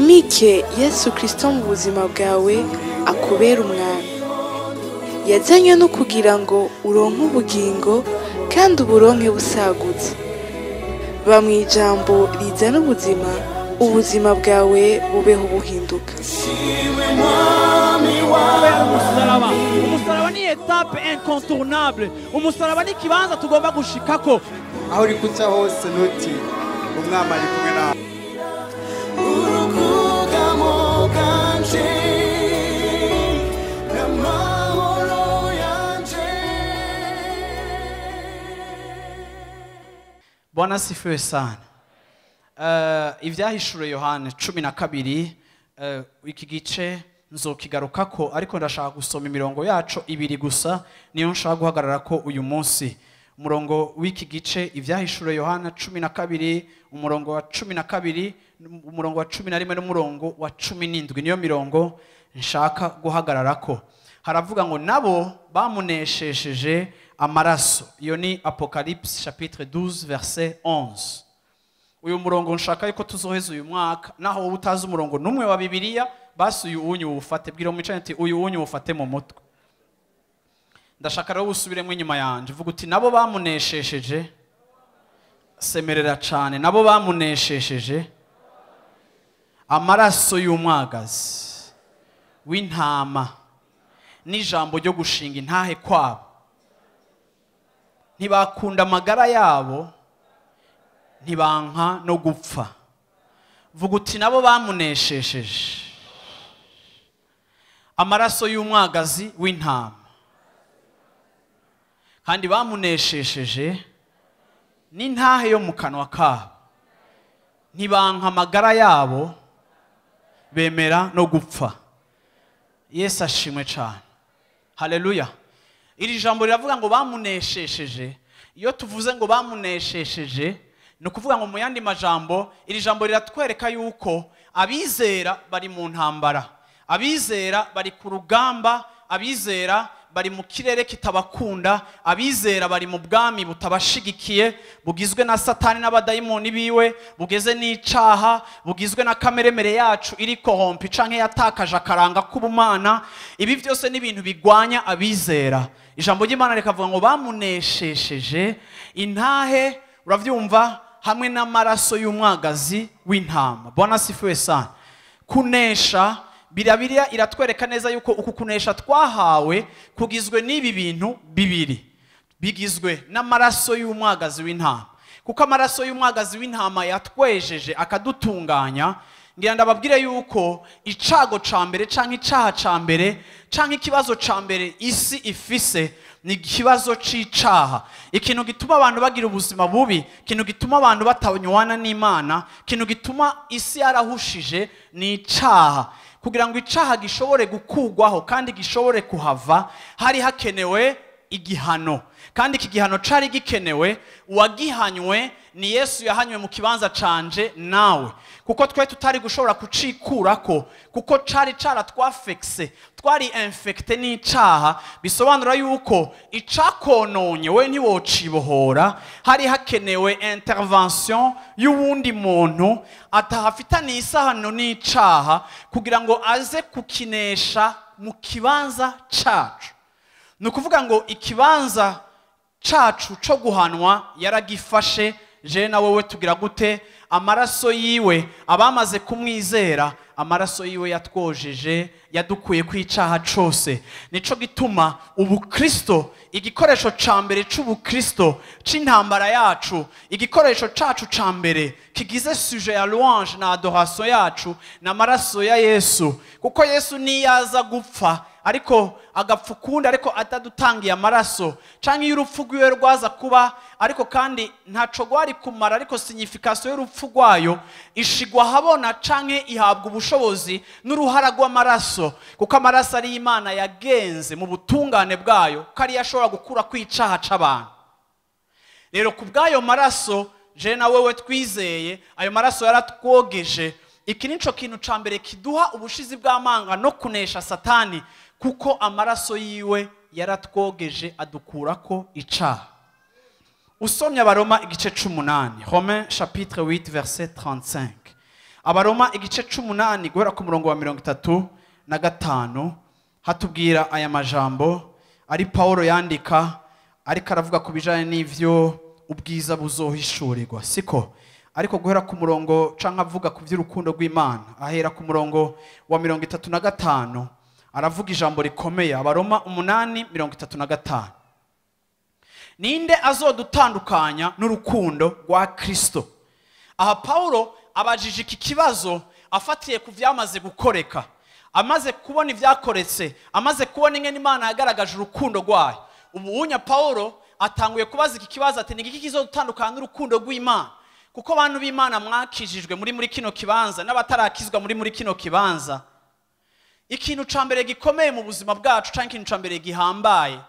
wimike Yesu Kristo mu buzima bwawe akubera umwami. Yazanywe no kugira ngo uronke ubugingo kandi uburonke busagutse. Ba mu ijambo rizana ubuzima, ubuzima bwawe bubeho buhinduka. Umusaraba ni etape incontournable. Umusaraba ni kibanza tugomba gushikako. Aho uri kuca hose nuti umwami ari kumwe nawe. Bwana sifiwe sana. Ivyahishuro Yohana 12 iki gice nzokigarukako, ariko ndashaka gusoma imirongo yacu ibiri gusa niyo nshaka guhagarara ko uyu munsi. Umurongo w'iki gice ivyahishuro Yohana 12 umurongo wa 12 umurongo wa 11 n'umurongo wa 17 niyo mirongo nshaka guhagararako. Haravuga ngo nabo bamuneshesheje amaraso. Iyo ni Apocalypse chapitre 12 verset 11. Uyu murongo nshaka yuko tuzoheza uyu mwaka, naho wowe utazi umurongo numwe wa Bibiliya, basi uyu unyu ufate, bwira mu icyo uyu unyu ufate mu mutwe. Ndashaka rero usubiremo inyuma yanje, vuga uti nabo bamuneshesheje, semerera cyane, nabo bamuneshesheje amaraso y'umwagazi w'intama n'ijambo ryo gushinga intahe kwabo. Ntibakunda amagara yabo, ntibanka no gupfa. Vuga uti nabo bamuneshesheje amaraso y'umwagazi w'intama kandi bamuneshesheje n'intahe yo mu kanwa kabo. Ntibanka amagara yabo, bemera no gupfa. Yesu ashimwe cyane. Haleluya. Iri jambo riravuga ngo bamuneshesheje. Iyo tuvuze ngo bamuneshesheje, no kuvuga ngo mu yandi majambo, iri jambo riratwereka yuko abizera bari mu ntambara, abizera bari ku rugamba, abizera bari mu kirere kitabakunda, abizera bari mu bwami butabashigikiye, bugizwe na Satani n'abadayimoni biwe, bugeze n'icaha, bugizwe na kameremere yacu iri kohompi canke yatakaje akaranga k'ubumana. Ibi byose ni ibintu bigwanya abizera. Ijambo ry'Imana rikavuga ngo bamuneshesheje intahe, uravyumva, hamwe n'amaraso y'umwagazi w'intama. Bwana sifiwe sana. Kunesha, Bibiliya iratwereka neza yuko uku kunesha twahawe kugizwe n'ibi bintu bibiri. Bigizwe n'amaraso y'umwagazi w'intama. Kuko amaraso y'umwagazi w'intama yatwejeje akadutunganya. Ngira ndababwire yuko icago ca mbere canke icaha ca mbere canke ikibazo ca mbere isi ifise ni ikibazo c'icaha. Ikintu gituma abantu bagira ubuzima bubi, ikintu gituma abantu batanywana n'Imana, ikintu gituma isi yarahushije ni icaha. Kugira ngo icaha gishobore gukugwaho kandi gishobore kuhava, hari hakenewe igihano. Kandi iki gihano cari gikenewe, uwagihanywe ni Yesu yahanywe mu kibanza canje nawe. Kuko twe tutari gushobora kucikurako, kuko cari caratwafekse, twari infecte n'icaha. Bisobanura yuko icakononye we ntiwocibohora, hari hakenewe intervention y'uwundi muntu atahafitaniye isano n'icaha kugira ngo aze kukinesha mu kibanza cacu. Nukuvuga ngo ikibanza cacu co guhanwa yaragifashe. Je na wewe tugira gute? Amaraso yiwe, abamaze kumwizera, amaraso yiwe yatwojeje, yadukuye kwicaha cose. Nico gituma ubu Kristo, igikoresho ca mbere c'ubu Kristo c'intambara yacu, igikoresho cacu ca mbere kigize sujet ya louange na adoration yacu na amaraso ya Yesu. Kuko Yesu niyaza gupfa ariko agapfa ukundi, ariko atadutangiye amaraso, canke y'urupfu rwiwe rwaza kuba, ariko kandi ntaco rwari kumara, ariko signification y'urupfu rwayo ishigwa habona canke ihabwa ubushobozi n'uruhara rw'amaraso. Kuko amaraso ari Imana yagenze mu butungane bwayo, kari yashobora gukura kwicaha c'abantu. Rero kubwayo maraso, je na wewe twizeye, ayo maraso yaratwogeje. Iki nico kintu ca mbere kiduha ubushizi bw'amanga no kunesha Satani, kuko amaraso yiwe yaratwogeje adukurako icaha. Usomye Abaroma igice 8, Romains chapitre 8 verset 35. Abaroma igice 8 guhera ku murongo wa 35 hatubwira aya majambo ari Paulo yandika ariko aravuga ku bijanye n'ivyo ubwiza buzohishurirwa, siko? Ariko guhera ku murongo canke avuga ku vy'urukundo rw'Imana ahera ku murongo wa 35 aravuga ijambo rikomeye. Abaroma 8:35, ninde azodutandukanya n'urukundo rwa Kristo? Aha Paulo abajije iki kibazo afatiye ku vyamaze gukoreka, amaze kubona ivyakoretse, amaze kubona ingene Imana yagaragaje urukundo rwayo. Ubunya Paulo atanguye kubaza iki kibazo ati ni iki kizodutandukanya n'urukundo rw'Imana? Kuko abantu b'Imana mwakijijwe muri kino kibanza n'abatarakizwa muri kino kibanza, ikintu ca mbere gikomeye mu buzima bwacu canke ikintu ca mbere gihambaye,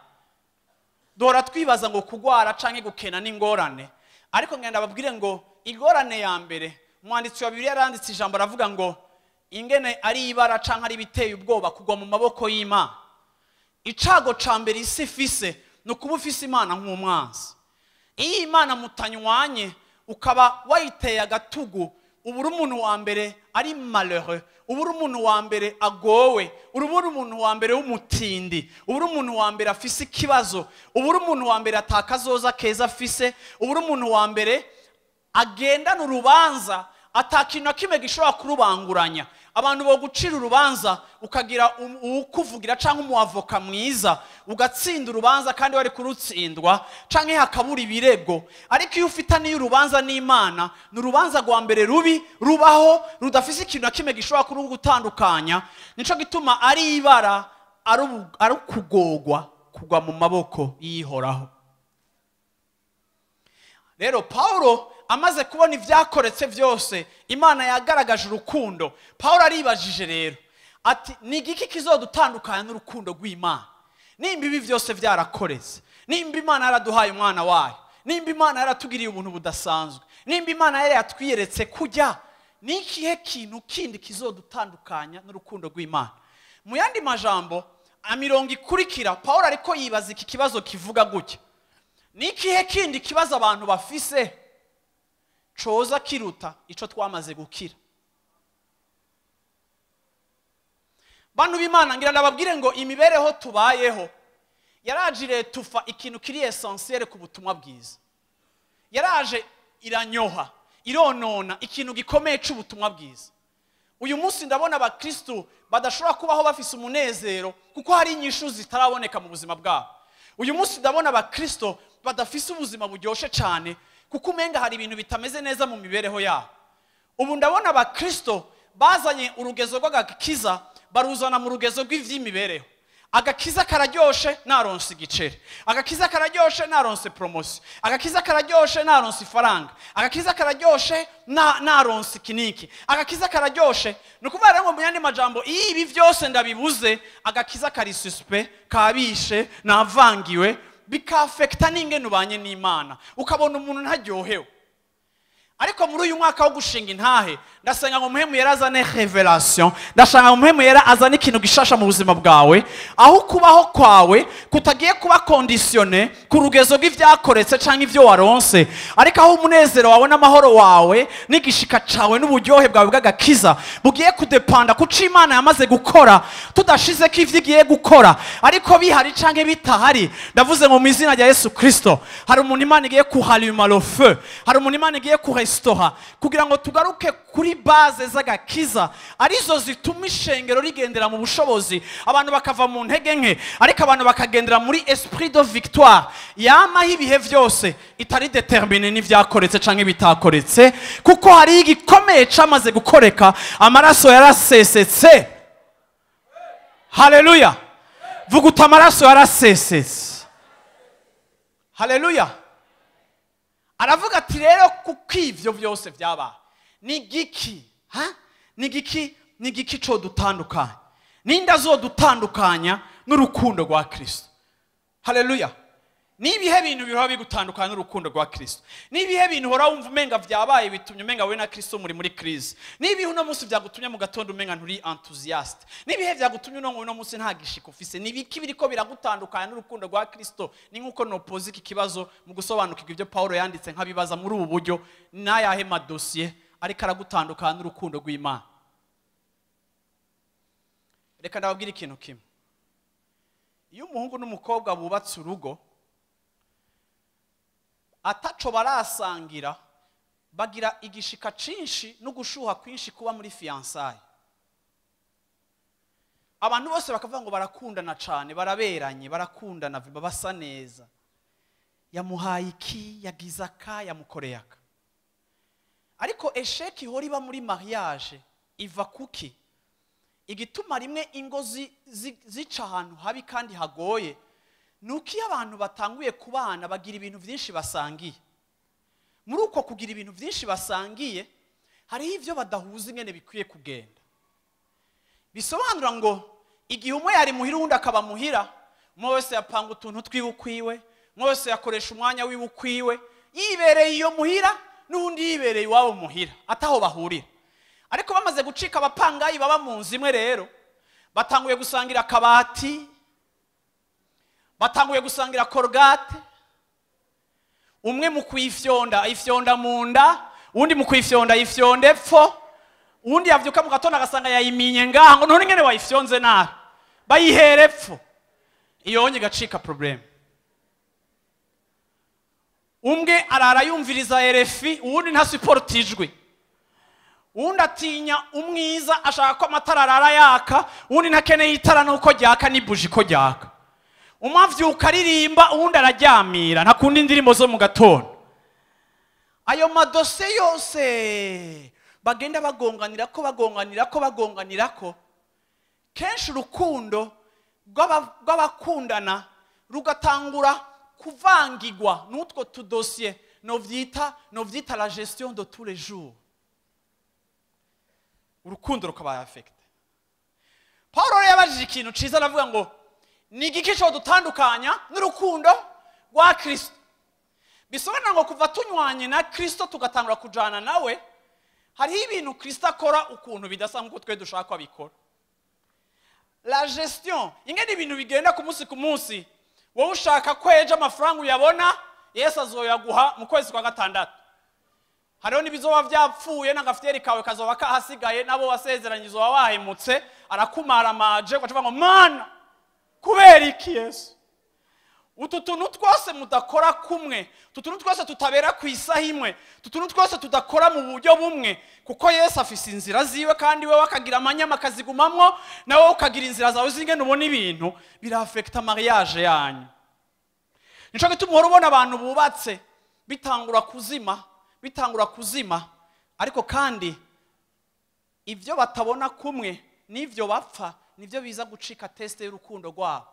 duhora twibaza ngo kugwara canke gukena n'ingorane, ariko ngenda babwire ngo ingorane ya mbere, umwanditsi wa Bibiliya yaranditse ijambo aravuga ngo ingene ari ibara canke ari biteye ubwoba kugwa mu maboko y'Imana. Icago ca mbere isi ifise no kuba ufise Imana nk'umwanzi. Iyo Imana mutanywanye ukaba wayiteye agatugu, ubura umuntu wa mbere ari malheureux, ubura umuntu wa mbere agowe, ubura umuntu wa mbere w'umutindi, ubura umuntu wa mbere afise ikibazo, ubura umuntu wa mbere atakazoza keza afise, ubura umuntu wa mbere agendana urubanza atakintu na kimwe gishobora kurubanguranya. Abantu bo gucira urubanza ukagira ukuvugira canke umuavoka mwiza ugatsinda urubanza kandi wari kurutsindwa canke hakabura ibirego, ariko iyo ufitaniye urubanza n'Imana n'urubanza rwa mbere rubi rubaho rudafise ikintu na kimwe gishobora kurugutandukanya. Nico gituma ari ibara ari kugogwa kugwa mu maboko yihoraho. Rero Paulo amaze kubona ivyakoretse vyose Imana yagaragaje urukundo, Paulo aribajije rero ati ni igiki kizodutandukanya n'urukundo rw'Imana? Nimba ibi vyose vyarakoretse, nimba Imana yaraduhaye umwana wayo, nimba Imana yaratugiriye ubuntu budasanzwe, nimba Imana yari yatwiyeretse kujya, ni ikihe kintu kindi kizodutandukanya n'urukundo rw'Imana? Mu yandi majambo amirongo ikurikira Paulo ariko yibaza iki kibazo kivuga gutya: ni ikihe kindi kibazo abantu bafise coza kiruta ico twamaze gukira? Bantu b'Imana ngira ndababwire ngo imibereho tubayeho yarajire tufa ikintu kiri essentiel ku butumwa bwiza. Yaraje iranyoha, ironona ikintu gikomeye c'ubutumwa bwiza. Uyu munsi ndabona abakristo badashobora kubaho bafise umunezero kuko hari inyishu zitaraboneka mu buzima bwabo. Uyu munsi ndabona abakristo badafise ubuzima buryoshe cyane kuko umenga hari ibintu bitameze neza mu mibereho yabo. Ubu ndabona abakristo bazanye urugezo rw'agakiza baruzana mu rugezo rw'ivy'imibereho. Agakiza kararyoshe naronse igiceri, agakiza kararyoshe naronse promotion, agakiza kararyoshe naronse ifaranga, agakiza kararyoshe naronse kiniki, agakiza kararyoshe. Nukuvuga rero mu yandi majambo ibi vyose ndabibuze, agakiza kari suspect, kabishe, navangiwe, bikafekta n'ingene ubanye n'Imana, ukabona umuntu ntaryohewe. Ariko muri uyu mwaka wo gushinga intahe ndasenga ngo muhemu yera azane revelation, ndashaka ngo muhemu yera azane ikintu gishasha mu buzima bwawe, aho kubaho kwawe kutagiye kuba conditionné ku rugezo rw'ivyakoretse canke ivyo waronse, ariko aho umunezero wawe n'amahoro wawe n'igishika cawe n'uburyohe bwawe bw'agakiza bugiye kudepanda ku co Imana yamaze gukora, tudashize ko ivyo igiye gukora ariko bihari canke bitahari. Ndavuze ngo mu izina rya Yesu Kristo hari umuntu Imana igiye kuhaluma le feu, hari umuntu Imana igiye kurestora kugira ngo tugaruke kuri base z'agakiza arizo zituma ishengero rigendera mu bushobozi, abantu bakava mu ntege nke ariko abantu bakagendera muri esprit de victoire yamaho ibihe vyose, itari determine n'ivyakoretse canke bitakoretse, kuko hari igikomeye camaze gukoreka, amaraso yarasesetse. Haleluya! Vuguta amaraso yarasesetse. Haleluya! Aravuga ati rero kuko ivyo vyose vyaba ni giki, ni giki co dutandukanya? Ninde azodutandukanya n'urukundo rwa Kristo? Haleluya! Nibihe bintu bihora bigutandukanya n'urukundo rwa Kristo? Nibihe bintu hora wumva umenga vyabaye bitumye umenga we na Kristo muri crise? Nibihe uno munsi vyagutumye mu gatondo umenga nturi enthusiast? Nibihe vyagutumye uno munsi nta gishika ufise? Nibiki biriko biragutandukanya n'urukundo rwa Kristo? Ni nkuko nopoze iki kibazo mu gusobanukirwa ivyo Paulo yanditse nkabibaza muri ubu buryo, nayahe madosiye ariko aragutandukana n'urukundo rw'Imana. Reka ndababwira ikintu kimwe. Iyo umuhungu n'umukobwa bubatse urugo ataco barasangira, bagira igishika cinshi no gushuha kwinshi kuba muri fiançailles. Abantu bose bakavuga ngo barakundana cyane, baraberanye, barakundana, basa neza. Yamuhaye iki, yagize aka, yamukoreye aka. Ariko esheki ihora iba muri mariage iva kuki? Igituma rimwe ingo zica ahantu habi kandi hagoye, nuko iyo abantu batanguye kubana bagira ibintu byinshi basangiye. Muri uko kugira ibintu byinshi basangiye, hariho ivyo badahuza ingene bikwiye kugenda. Bisobanura ngo igihe umwe yari muhira undi akaba muhira, umwe wese yapanga utuntu twiwe, umwe wese yakoresha umwanya wiwe, yibereye iyo muhira n'undi yibereye iwabo muhira ataho bahurira. Ariko bamaze gucika abapangayi baba mu nzu imwe rero, batanguye gusangira akabati, batanguye gusangira korogate, umwe mu kwifyonda ifyonda mu nda, undi mu kwifyonda ifyonda epfo, undi yavyuka mu gatondo agasanga yayiminye ngaha ngo none ngene wayifyonze nabi, bayihere epfo. Iyo onye gacika problem. Umwe arara yumviriza RFI, uwundi ntasuportijwe. Uwundi atinya umwiza ashaka ko amatara arara yaka, uwundi ntakeneye itara nuko ryaka n'ibuji ko ryaka. Umavyuka aririmba, uwundi araryamira, ntakunda indirimbo zo mu gatondo. Ayo madose yose bagenda bagonganirako, kenshi urukundo rw'abakundana rugatangura kuvangirwa n'utwo tudosiye no vyita la gestion de tous les jours. Urukundo rukaba affecté. Paulo yabajije ikintu ciza aravuga ngo ni igiki cyo dutandukanya n'urukundo rwa Kristo. Bisobanura ngo kuva tunywanye na Kristo tugatangura kujana nawe, hariho ibintu Kristo akora ukuntu bidasa nk'uko twe dushaka ko abikora. La gestion, ingene ibintu bigenda ku munsi, wowe ushaka kweja amafaranga uyabona, Yesu azoyaguha mu kwezi kwa gatandatu. Hariho nibizoba vyapfuye n'agafiteri kawe kazoba kahasigaye, nabo wasezeranyije wahemutse, arakumara maje ukavuga ngo mana kubera iki Yesu? Utu tuntu twose mudakora kumwe, utu tuntu twose tutabera ku isaha imwe, utu tuntu twose tudakora mu buryo bumwe, kuko Yesu afise inzira ziwe kandi we wakagira amanyama kazigumamwo, nawe ukagira inzira zawe zingene ubona ibintu birafecta mariage yanyu. Nico gituma uhora ubona abantu bubatse bitangura kuzima, ariko kandi ivyo batabona kumwe n'ivyo bapfa nivyo biza gucika teste y'urukundo rwabo.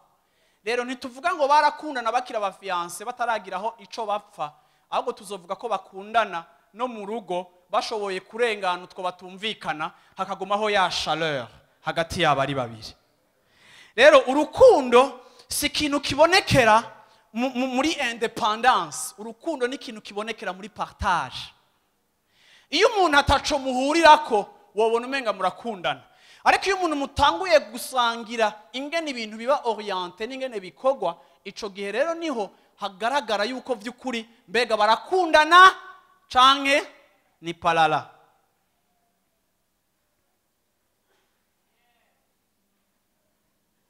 Rero ntituvuga ngo barakundana bakira abafiance bataragiraho ico bapfa, ahubwo tuzovuga ko bakundana no mu rugo bashoboye kurengana utwo batumvikana, hakagumaho ya chaleur hagati yabo ari babiri. Rero urukundo si ikintu kibonekera muri independence, urukundo ni ikintu kibonekera muri partage. Iyo umuntu ataco muhurirako wobona umenga murakundana, ariko iyo umuntu mutanguye gusangira ingene ibintu biba orienté n'ingene bikogwa, ico gihe rero niho hagaragara yuko vy'ukuri mbega barakundana canke ni palala.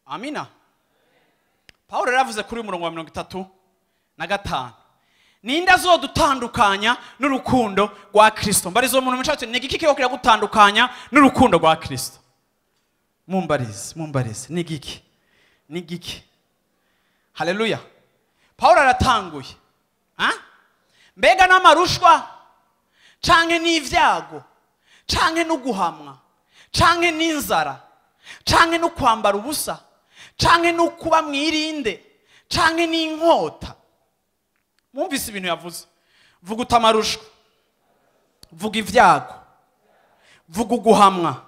Amina. Paulo yavuze kuri umurongo wa 35, ninde azodutandukanya n'urukundo rwa Kristo? Mbarizo umuntu mucacu ni igiki kiko kiragutandukanya n'urukundo rwa Kristo? Mumbarize ni igiki? Haleluya. Paulo aratanguye, mbega n'amarushwa canke n'ivyago canke n'uguhamwa canke n'inzara canke no kwambara ubusa canke no kuba mwirinde canke n'inkota. Mwumvise ibintu yavuze? Vuga utamarushwa, vuga ivyago, vuga uguhamwa,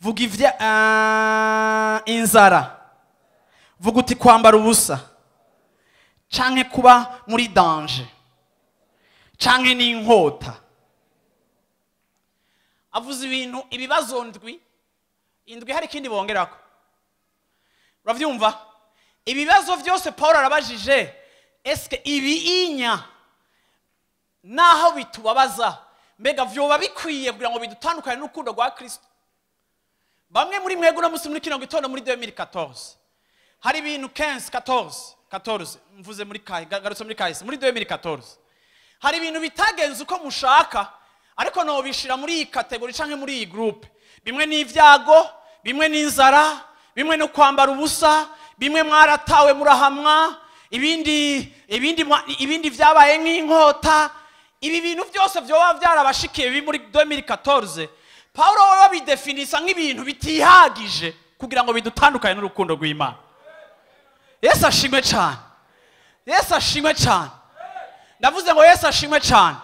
vuga inzara, vuga uti kwambara ubusa canke kuba muri danger canke n'inkota. Avuze ibintu, ibibazo indwi hari ikindi bongerako. Uravyumva? Ibibazo byose Paulo arabajije, eske ibi inya naho bitubabaza mbega vyoba bikwiye kugira ngo bidutandukane n'urukundo rwa Kristo. Bamwe muri mwego no musi muri kino gitondo muri 2014 hari ibintu 14 mvuze muri kahe garutse muri kahe muri 2014 hari ibintu bitagenze uko mushaka, ariko no bishira muri iyi kategori canke muri iyi groupe. Bimwe ni ivyago, bimwe ni inzara, bimwe no kwambara ubusa, bimwe mwaratawe murahamwa, ibindi vyabaye nk'inkota. Ibi bintu byose byoba byarabashikiye biri muri 2014 Paulo wabidefinisa nk'ibintu bitihagije kugira ngo bidutandukane n'urukundo rw'Imana. Yesu ashimwe cyane. Yesu ashimwe cyane. Ndavuze ngo Yesu ashimwe cyane.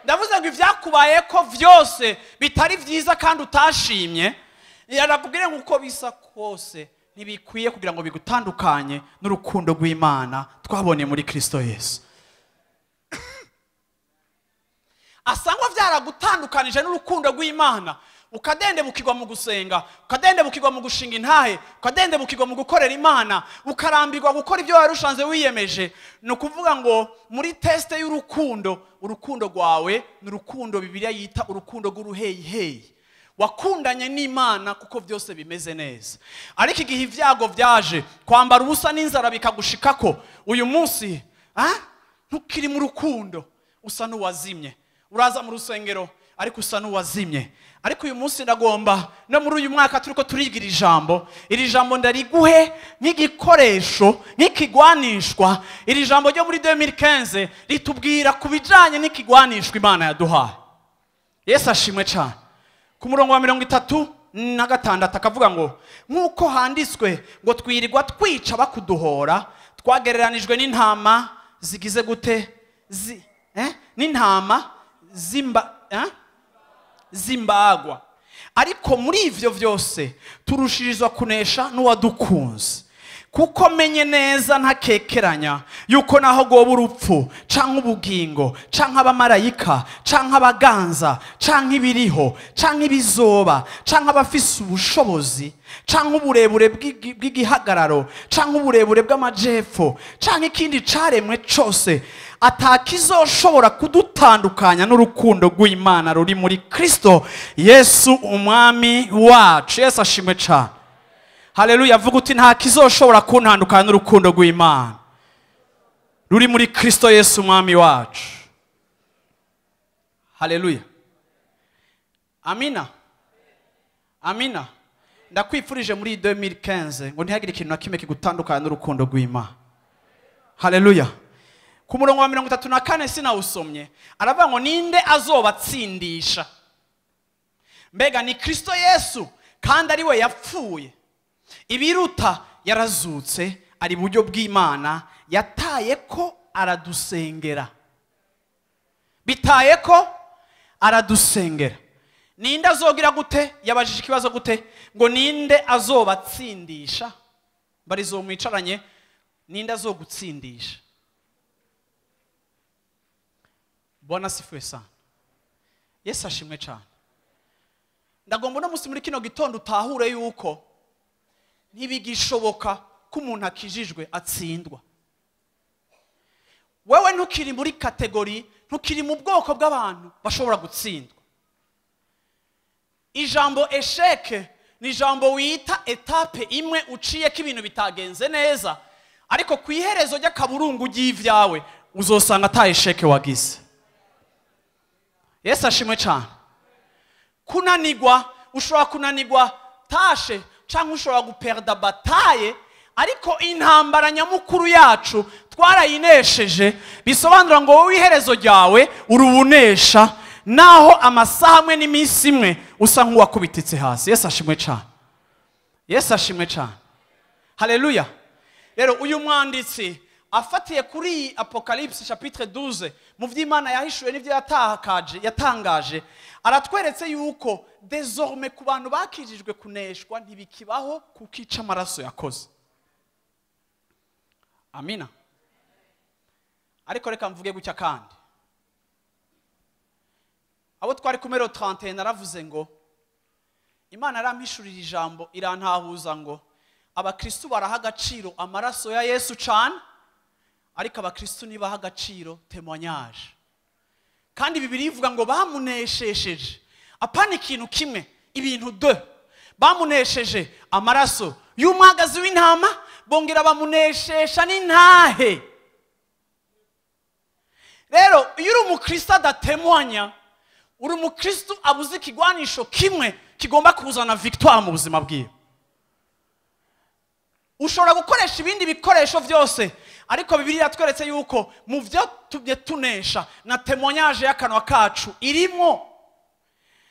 Ndavuze ngo ivyakubaye ko vyose bitari vyiza kandi utashimye, yarakubwire ngo uko bisa kose ntibikwiye kugira ngo bigutandukanye n'urukundo rw'Imana twabonye muri Kristo Yesu. Asangwa vyaragutandukanije n'urukundo rw'Imana, ukadendebukirwa mu gusenga, ukadendebukirwa mu gushinga intahe, ukadendebukirwa mu gukorera Imana, ukarambirwa gukora ibyo warushanze wiyemeje. No kuvuga ngo muri teste y'urukundo, urukundo rwawe n'urukundo Bibiliya yita urukundo rw'uruheyiheyi. Wakundanye n'Imana kuko byose bimeze neza, ariko igihe ivyago vyaje, kwambara ubusa n'inzara bikagushikako, uyu munsi ntukiri mu rukundo, usa n'uwazimye. Uraza mu rusengero ariko usa n'uwazimye. Ariko uyu munsi ndagomba no muri uyu mwaka turiko turigira iri jambo ndariguhe nk'igikoresho, nk'ikigwanishwa. Iri jambo ryo muri 2015 ritubwira kubijanye n'ikigwanishwa Imana yaduhaye. Yesu ashimwe cyane. Ku murongo wa 36 akavuga ngo nk'uko handitswe ngo twirirwa twica bakuduhora, twagereranijwe n'intama zigize gute n'intama zimbagwa. Ariko muri ivyo vyose turushirizwa kunesha n'uwadukunze, kuko menye neza ntakekeranya yuko naho goba urupfu canke ubugingo canke abamarayika canke abaganza canke ibiriho canke ibizoba canke abafise ubushobozi canke uburebure bw'igihagararo canke uburebure bw'amajepfo canke ikindi caremwe cose, atakizoshobora kudutandukanya n'urukundo rw'Imana ruri muri Kristo Yesu umwami wacu. Yesu ashimwe cyane. Haleluya. Vuga uti nta kizoshobora kuntandukanya n'urukundo rw'Imana ruri muri Kristo Yesu umwami wacu. Haleluya. Amina. Amina. Ndakwifurije muri 2015 ngo ntihagire ikintu na kimwe kigutandukanya n'urukundo rw'Imana. Haleluya. Ku murongo wa 34 sinawusomye, aravuga ngo ninde azobatsindisha? Mbega ni Kristo Yesu, kandi ari we yapfuye. Ibiruta yarazutse, ari buryo bw'Imana, yataye ko aradusengera. Bitaye ko aradusengera. Ninde azogira gute? Yabajije ikibazo gute? Ngo ninde azobatsindisha? Barizo mwicaranye, ninde azogutsindisha? Bwana sifiwe sana. Yesu ashimwe cyane. Ndagomba no musi muri kino gitondo utahure yuko ntibigishoboka ko umuntu akijijwe atsindwa. Wewe ntukiri muri kategori, ntukiri mu bwoko bw'abantu bashobora gutsindwa. Ijambo esheke ni ijambo wita etape imwe uciye ko ibintu bitagenze neza, ariko ku iherezo ry'akaburungu ry'ivyawe uzosanga ata esheke wagize. Yesu ashimwe cyane. Kunanigwa, ushobora kunanigwa tashe cyangwa ushobora guperda bataye, ariko intambara nyamukuru yacu twarayinesheje, bisobanura ngo wowe iherezo ryawe urubunesha, naho amasaha amwe n'iminsi imwe usa nk'uwakubititse hasi. Yesu ashimwe cyane. Yesu ashimwe cyane. Haleluya. Rero uyu mwanditsi afatiye kuri Apocalypse chapitre 12 mu vy'Imana yahishuye n'ivyo yatangaje, aratweretse yuko désormais ku bantu bakijijwe kuneshwa ntibikibaho kukica amaraso yakoze. Amina. Ariko reka mvuge gutya kandi, abo twari ku mero 31 naravuze ngo Imana arampishurira ijambo irantahuza ngo abakristo baraha agaciro amaraso ya Yesu cyane, ariko abakristo nibaha agaciro témoignage. kandi Bibiliya ivuga ngo bamuneshesheje apana ikintu kimwe, ibintu deux. Bamunesheje amaraso y'umwagazi w'intama, bongera bamuneshesha n'intahe. Rero iyo uri umukristo adatemwanya, uri umukristo abuze ikigwanisho kimwe kigomba kuzana victoire mu buzima bwiwe. Ushobora gukoresha ibindi bikoresho byose, ariko Bibiliya yatweretse yuko mu byo tubye tunesha na témoignage y'akanwa kacu irimo.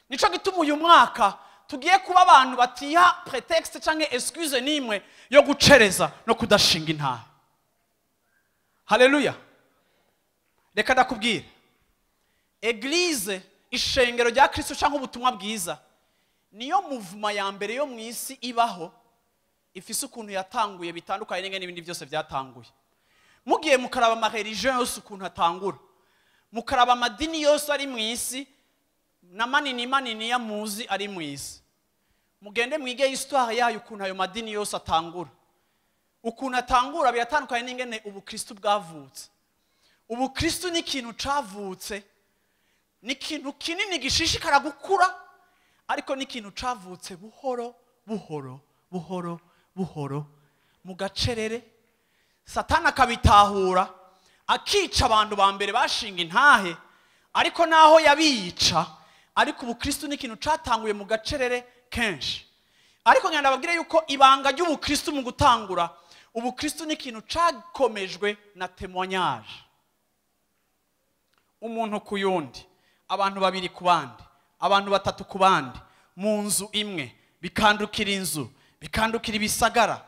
Nico gituma uyu mwaka tugiye kuba abantu batiha prétexte canke excuse nimwe yo gucereza no kudashinga intahe. Haleluya. Reka ndakubwira, Eglise, ishengero rya Kristo canke ubutumwa bwiza, niyo muvuma ya mbere yo mwisi ibaho ifise ukuntu yatanguye bitandukanye n'ibindi byose byatanguye. Mugiye mukaraba ama religion yose ukuntu atangura, mukaraba amadini yose ari mwisi na manini ya muzi ari mwisi, mugende mwige histoire yayo ukuntu ayo madini yose atangura. Ukuntu atangura biratandukanye n'ingene ubukristo bwavutse. Ubukristo ni ikintu cavutse, ni ikintu kinini gishishikara gukura, ariko ni ikintu cavutse buhoro buhoro buhoro buhoro mu gacerere. Satana akabitahura akica abantu ba mbere bashinga intahe, ariko naho yabica, ariko ubukristo ni ikintu catanguye mu gacerere kenshi. Ariko ngenda babwire yuko ibanga ry'ubukristo mu gutangura, ubukristo ni ikintu cakomejwe na témoignage. Umuntu ku yundi, abantu babiri ku bandi, abantu batatu ku bandi, mu nzu imwe, bikandukira inzu, bikandukira ibisagara.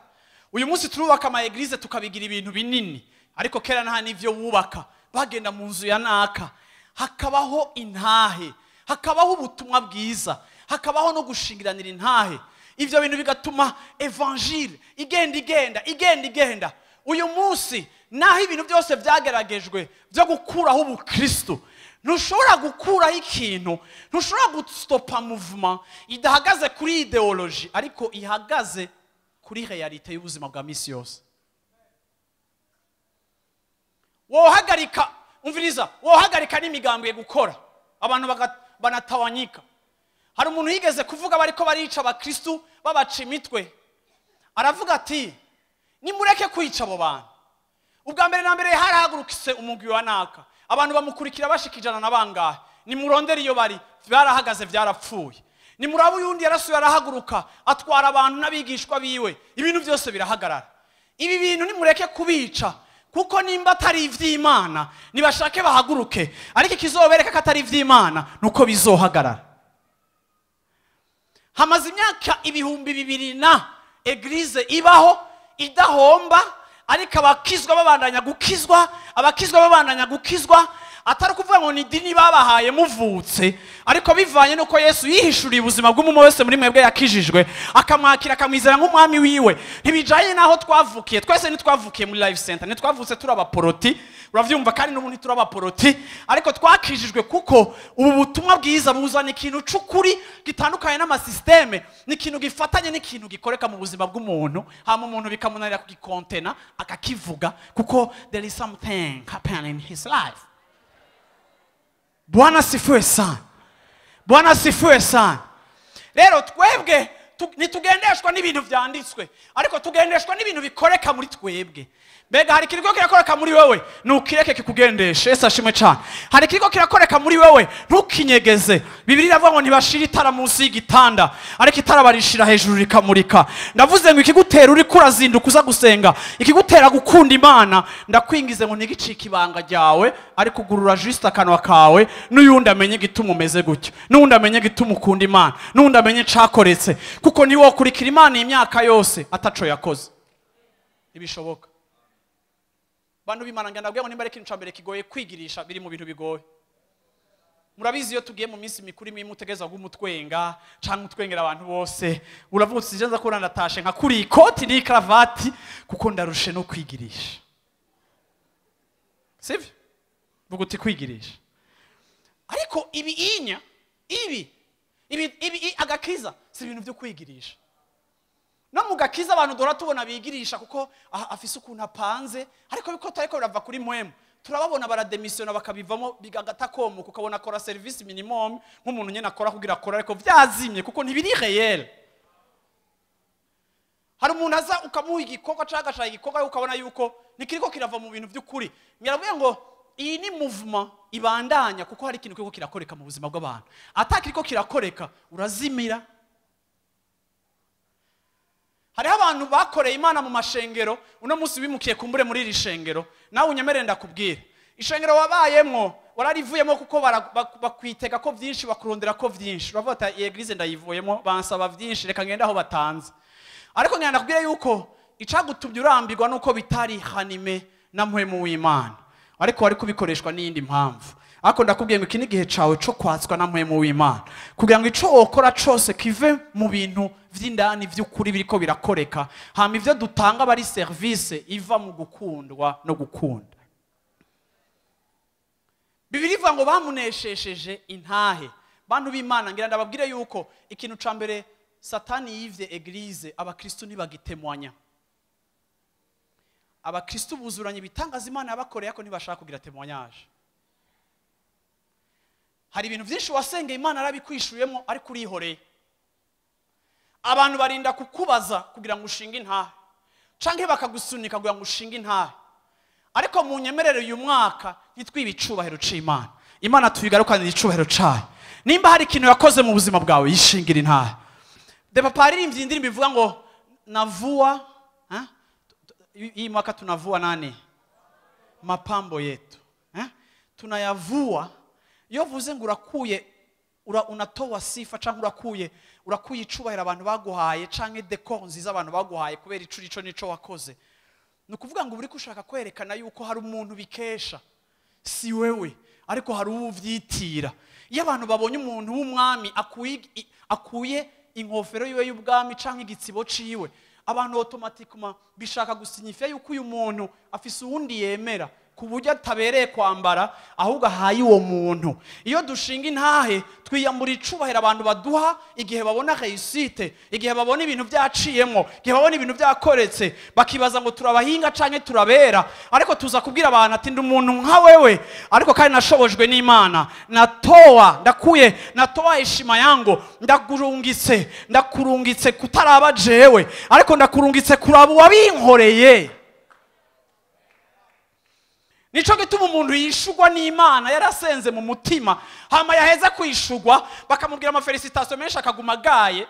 Uyu munsi turubaka ama eglise tukabigira ibintu binini, ariko kera nta nivyo wubaka, bagenda mu nzu ya naka, hakabaho intahe, hakabaho ubutumwa bwiza, hakabaho no gushingiranira intahe. Ivyo bintu bigatuma evangile igenda. Uyu munsi naho ibintu byose byageragejwe byo gukuraho ubukristo, ntushobora gukuraho ikintu, ntushobora gustopa mouvement idahagaze kuri ideology, ariko ihagaze kuri realite y'ubuzima bwa misi yose. Wohagarika, umviriza, wohagarika n'imigambi gukora, abantu banatawanyika. Hari umuntu yigeze kuvuga bariko barica abakristo babaca imitwe, aravuga ati nimureke kwica abo bantu. Ubwa mbere na mbere harahagurukise umugwi wa naka, abantu bamukurikira bashikijana na bangahe, nimurondera iyo bari, byarahagaze byarapfuye. Nimuraba uyundi yarasuye arahaguruka atwara abantu n'abigishwa biwe, ibintu byose birahagarara. Ibi bintu nimureke kubica, kuko nimba atari ivy'Imana nibashake bahaguruke, ariko ikizobereka ko atari ivy'Imana nuko bizohagarara. Hamaze imyaka 2000 na eglise ibaho idahomba, ariko abakizwa babandanya gukizwa, atari kuvuga ngo ni dini babahaye muvutse, ariko bivanye nuko Yesu yihishuriye ubuzima bw'umuntu wese muri mwebwe yakijijwe, akamwakira akamwizera nk'umwami wiwe. Ntibijanye naho twavukiye, twese ntitwavukiye muri life center, ntitwavutse turi abaporoti, uravyumva, kandi n'ubundi turi abaporoti, ariko twakijijwe kuko ubu butumwa bwiza buzana ikintu c'ukuri gitandukanye n'amasysteme, n'ikintu gifatanye n'ikintu gikoreka mu buzima bw'umuntu, hama umuntu bikamunanira kugikontena akakivuga, kuko there is something happening in his life. Bwana sifiwe sana. Bwana sifiwe sana. Rero twebwe nitugendeshwa n'ibintu vyanditswe, ariko tugendeshwa n'ibintu bikoreka muri twebwe. Mbega hari kiriko kirakoreka muri wewe, nukireke kikugendeshe. Yesu ashimwe cyane. Hari kiriko kirakoreka muri wewe, ntukinyegeze. Bibiliya iravuga ngo ntibashira itara munsi y'igitanda, ariko itara barishira hejuru rikamurika. Ndavuze ngo ikigutera uri kurazinduka uza gusenga, ikigutera gukunda Imana, ndakwingize ngo ntigicike ibanga ryawe, ariko ugurura juste akanwa kawe, n'uyundi amenye gituma umeze gutyo, n'undi amenye gituma ukunda Imana, n'undi amenye cakoretse, kuko niwo kurikira Imana imyaka yose ataco yakoze. Ibishoboka. Bantu b'Imana ngenda bwe ngo nimba ari ikintu cambere kigoye kwigirisha, biri mu bintu bigoye. Murabizi iyo tugiye mu minsi mikuru mutegeza gumutwenga canke utwengera abantu bose, uravutse ijenza ko natashe nka kuri ikoti ni cravati, kuko ndarushe no kwigirisha. Sivyo? Vuga uti kwigirisha. Ariko ibi agakiza si ibintu byo kwigirisha. No mugakiza abantu dora tubona bigirisha kuko afise ukuntu apanze, ariko biko tariko birava kuri mwemu. turababona barademisiona bakabivamo bigagata komuka ukabona akora service minimum nk'umuntu nyene akora kugira akora ariko vyazimye kuko ntibiri réel. Hari umuntu aza ukamuha igikorwa cagashaka igikorwa ukabona yuko nikiriko kirava mu bintu by'ukuri. Nyiravuye ngo iyi ni movement ibandanya kuko hari ikintu kiriko kirakoreka mu buzima bw'abantu. Atakiriko kirakoreka urazimira. Hari abantu bakoreye Imana mu mashengero uno munsi bimukiye kumbure muri iri shengero nawe unyemere ndakubwira. Ishengero wabayemwo wararivuyemo kuko bakwitega ko byinshi bakurondera ko byinshi. Bavuga ati eglise ndayivuyemo bansaba byinshi reka ngenda aho batanze. Ariko ngenda kubwira yuko icagutumye urambirwa nuko bitari hanime na mpwemu w'Imana. Ariko wari kubikoreshwa n'indi mpamvu. Ariko ndakubwiye ngo iki ni gihe cawe cyo kwatswa na mpwemu w'Imana. Kugira ngo ico wokora cose kive mu bintu vy'indani vy'ukuri biriko birakoreka. Hama ivyo dutanga bari service iva mu gukundwa no gukunda. Bibiri ivuga ngo bamuneshesheje intahe. Bantu b'Imana ngira ndababwire yuko ikintu ca mbere Satani yivye eglise abakristo ntibagitemwanya. Abakristo buzuranye bitangaza Imana yabakoreye ko ntibashaka kugira témoignage. Hari ibintu byinshi wasenge Imana arabikwishuyemo ari kurihoreye. Abantu barinda kukubaza kugira ngo ushinge intahe. Canke bakagusunika kugira ngo ushinge intahe. Ariko mu nyemerero uyu mwaka nitwiba icubahiro c'Imana. Imana tuyigarukanira icubahiro cayo. Nimba hari ikintu yakoze mu buzima bwawe yishingira intahe. De papa aririmbye indirimbo bivuga ngo navua, hii mwaka tunavua nani? Mapambo yetu. Tunayavua. Iyo vuze ngo urakuye unatoa sifa cyangwa urakuye icubahira abantu baguhaye canke decor nziza abantu baguhaye kubera ico nico wakoze. Nukuvuga ngo uri kushaka kwerekana yuko hari umuntu bikesha si wewe ariko hari uvyitira. Iyo abantu babonye umuntu w'umwami akuye inkofero yiwe y'ubwami canke igitsibo ciwe abantu automatiquement bishaka gusignifia yuko uyu muntu afise uwundi yemera kuburyo atabereye kwambara ahubwo ahaye uwo muntu. Iyo dushinga intahe twiyambura icubahira abantu baduha igihe babona réussite, igihe babona ibintu byaciyemo, igihe babona ibintu byakoretse bakibaza ngo turabahinga canke turabera. Ariko tuza kubwira abantu ati ndi umuntu nka wewe ariko kandi nashobojwe n'Imana. Natoa heshima yangu ndakurungitse kutaraba jewe ariko ndakurungitse kuraba wabinkoreye. Nico gituma umuntu yishugwa n'Imana yarasenze mu mutima hama yaheza kwishugwa bakamubwira ama felicitation menshi akaguma gaye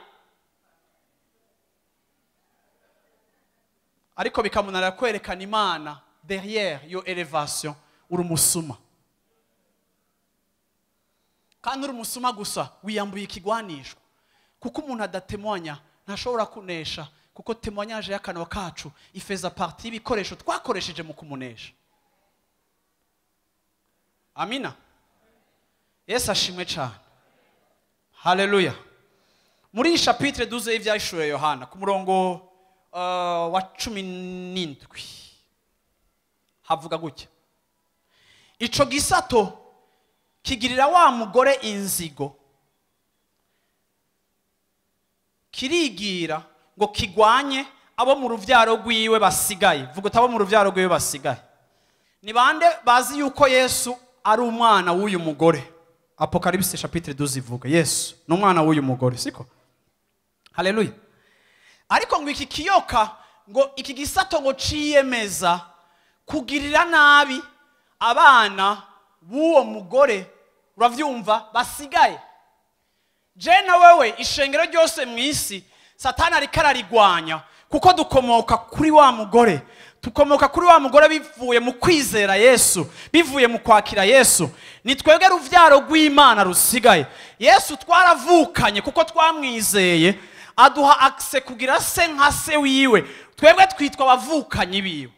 ariko bikamunara kwerekana Imana derrière yo elevation urumusuma kandi urumusuma gusa wiyambuye ikigwanishwa kuko umuntu adatemwanya ntashobora kunesha kuko témoignage y'akanwa kacu ifeza partie ibikoresho twakoresheje mu kumunesha. Amina. Yesu ashimwe cyane. Haleluya. Muri chapitre 12 y'Ivyahishuriwe Yohana ku murongo wa 17 havuga gutya. Ico gisato kigirira wa mugore inzigo kirigira ngo kigwanye abo mu ruvyaro rwiwe basigaye. Vuga utabo mu ruvyaro rwiwe basigaye. Ni bande bazi yuko Yesu ari umwana w'uyu mugore? Apocalypse chapitre 12 ivuga Yesu ni umwana w'uyu mugore, siko? Haleluya. Ariko ngo iki kiyoka ngo iki gisato ngo ciyemeza kugirira nabi abana b'uwo mugore, uravyumva, basigaye. Je na wewe ishengero ryose mw'isi Satani ariko ararigwanya kuko dukomoka kuri wa mugore. Tukomoka kuri wa mugore bivuye mu kwizera Yesu, bivuye mu kwakira Yesu. Ni twebwe ruvyaro rw'Imana rusigaye. Yesu twaravukanye kuko twamwizeye, aduha access kugira se nka se wiwe. Twebwe twitwa abavukanyi biwe.